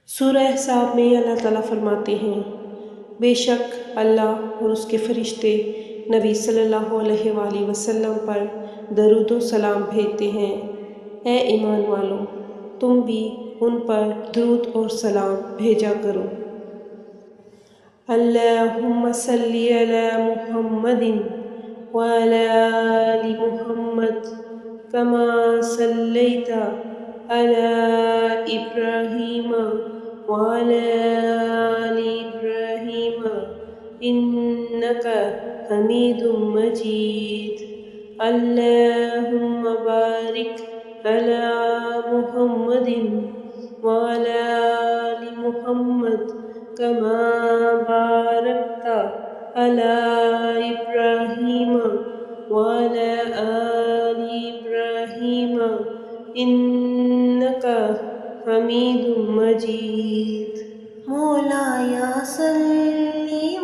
سورہ احزاب میں اللہ تعالیٰ فرماتے ہیں، بے شک اللہ اور اس کے فرشتے نبی صلی اللہ علیہ وآلہ وسلم پر درود و سلام بھیجتے ہیں۔ اے ایمان والو، تم بھی ان پر درود اور سلام بھیجا کرو۔ اللہم صلی علی محمد وعلی آل محمد کما صلیت علی ابراہیم وعلی آل ابراہیم انک حمید مجید۔ اللہم بارک علی محمد وعلی آل محمد کما بارکت علی ابراہیم وعلی آل ابراہیم انک حمید مجید۔ مولایا صلی